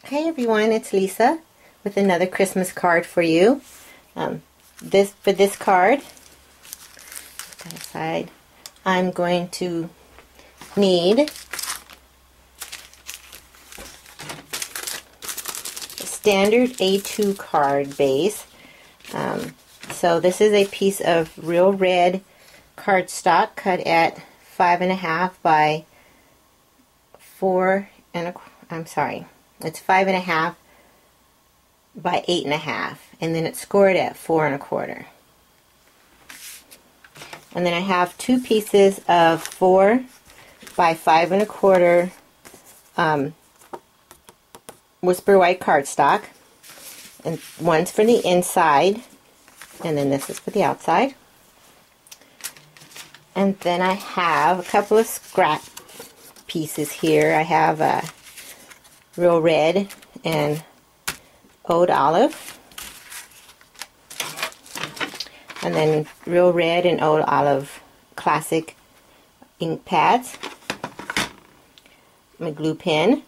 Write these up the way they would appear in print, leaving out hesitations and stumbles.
Hey everyone, it's Lisa with another Christmas card for you. For this card, put that aside, I'm going to need a standard A2 card base. So this is a piece of real red cardstock cut at 5.5 by 4 and it's 5.5 by 8.5, and then it's scored at 4 1/4. And then I have two pieces of 4 by 5 1/4 Whisper White cardstock, and one's for the inside, and then this is for the outside. And then I have a couple of scrap pieces here. I have a real red and oud olive, and then real red and oud olive classic ink pads, my glue pen,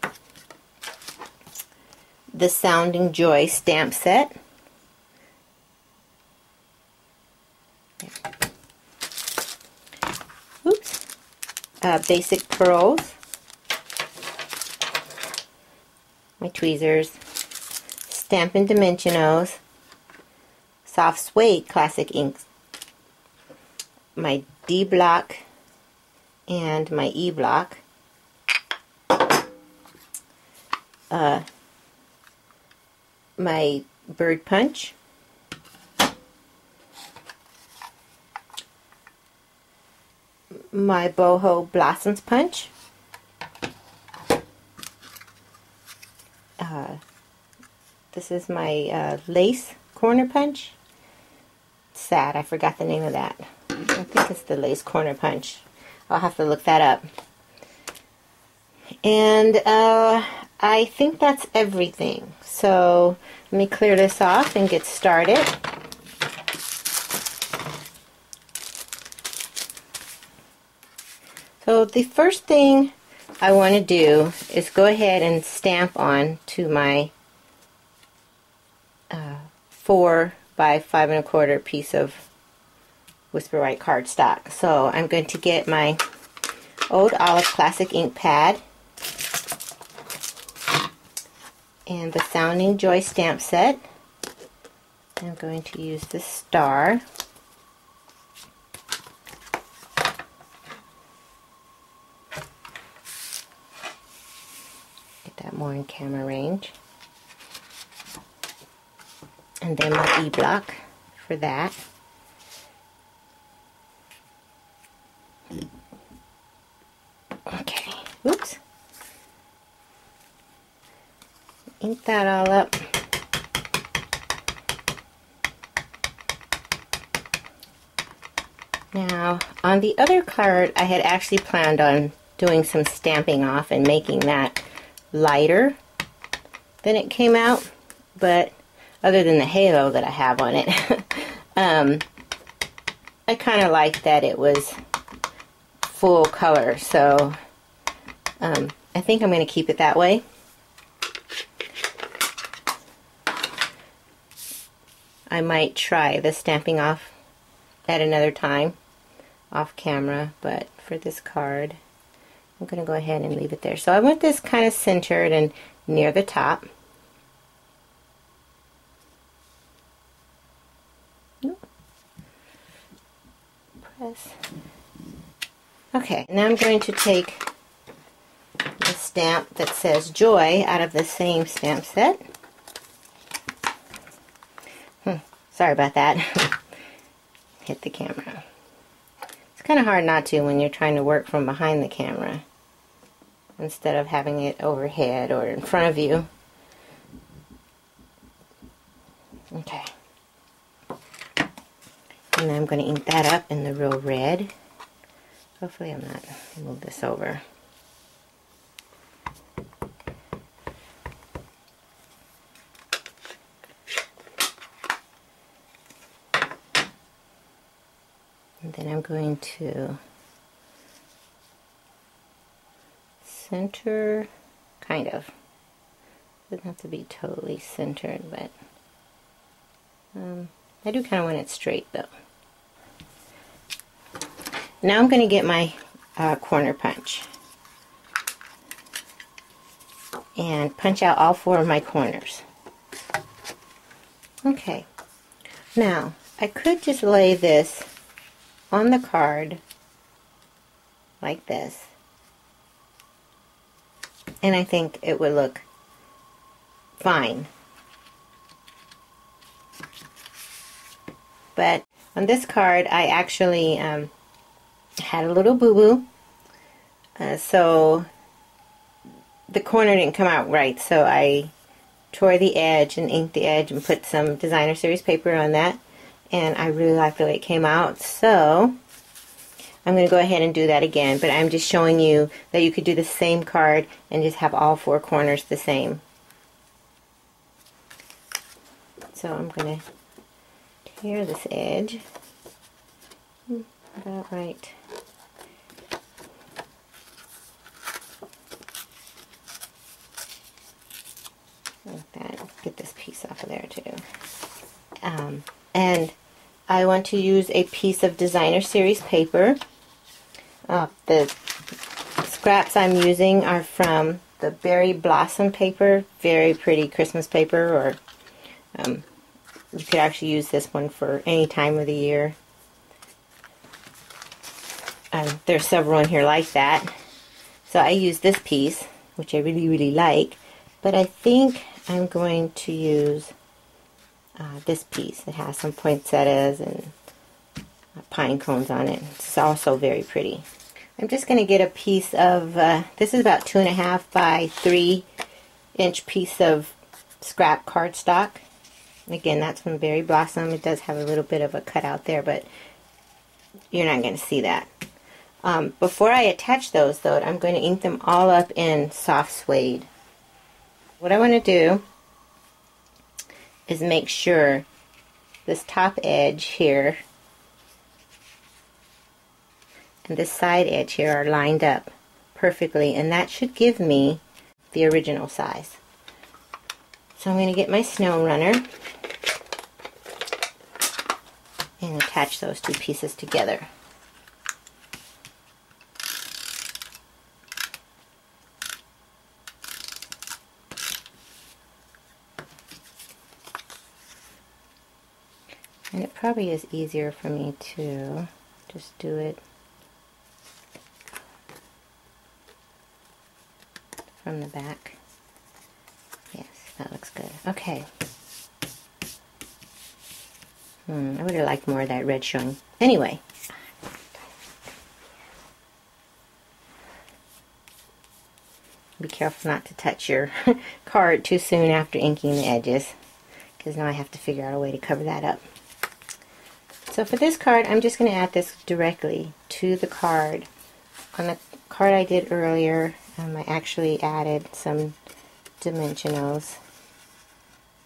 the Sounding Joy stamp set, basic pearls, my tweezers, Stampin' Dimensionos, soft suede classic inks, my D block and my E block, my bird punch, my Boho Blossom punch, this is my lace corner punch. Sad, I forgot the name of that. I think it's the lace corner punch. I'll have to look that up. And I think that's everything. So let me clear this off and get started. So the first thing I want to do is go ahead and stamp on to my 4 by 5 1/4 piece of Whisper White cardstock. So I'm going to get my Oud Olive Classic ink pad and the Sounding Joy stamp set. I'm going to use this star. Get that more in camera range. And then my E block for that. Okay, oops. Ink that all up. Now, on the other card, I had actually planned on doing some stamping off and making that lighter than it came out, but other than the halo that I have on it, I kind of like that it was full color, so I think I'm going to keep it that way. I might try the stamping off at another time off camera, but for this card I'm going to go ahead and leave it there. So I want this kind of centered and near the top. Press. Okay, now I'm going to take the stamp that says Joy out of the same stamp set. Sorry about that. Hit the camera. It's kind of hard not to when you're trying to work from behind the camera instead of having it overhead or in front of you. Okay. And then I'm going to ink that up in the real red. Hopefully I'm not, move this over. And then I'm going to center, kind of, Doesn't have to be totally centered, but I do kind of want it straight though. Now I'm going to get my corner punch and punch out all 4 of my corners. Okay, now I could just lay this on the card like this, and I think it would look fine. But on this card I actually had a little boo-boo, so the corner didn't come out right, so I tore the edge and inked the edge and put some designer series paper on that, and I really like the way it came out, so I'm going to go ahead and do that again. But I'm just showing you that you could do the same card and just have all 4 corners the same. So I'm going to tear this edge about right. Like that. Get this piece off of there too. And I want to use a piece of designer series paper. The scraps I'm using are from the Boho Blossom paper. Very pretty Christmas paper, or you could actually use this one for any time of the year. There's several in here like that. So I use this piece, which I really like, but I think I'm going to use this piece. It has some poinsettias and pine cones on it. It's also very pretty. I'm just going to get a piece of, this is about 2.5 by 3 inch piece of scrap cardstock. Again, that's from Boho Blossom. It does have a little bit of a cutout there, but you're not going to see that. Before I attach those, though, I'm going to ink them all up in soft suede. What I want to do is make sure this top edge here and this side edge here are lined up perfectly, and that should give me the original size. So I'm going to get my snow runner and attach those 2 pieces together. And it probably is easier for me to just do it from the back. Yes, that looks good. Okay. I would have liked more of that red showing. Anyway. Be careful not to touch your card too soon after inking the edges, because now I have to figure out a way to cover that up. So for this card, I'm just going to add this directly to the card. On the card I did earlier, I actually added some dimensionals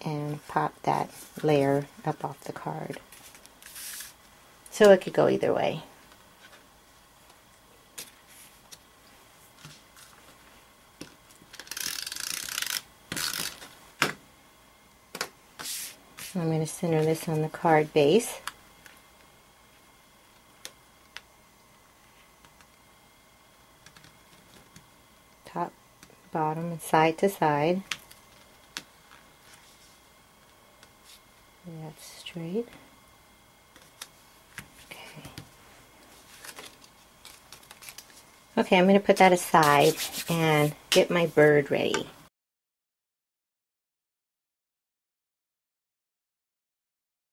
and popped that layer up off the card. So it could go either way. I'm going to center this on the card base. Top, bottom, and side to side. That's straight. Okay. Okay, I'm going to put that aside and get my bird ready.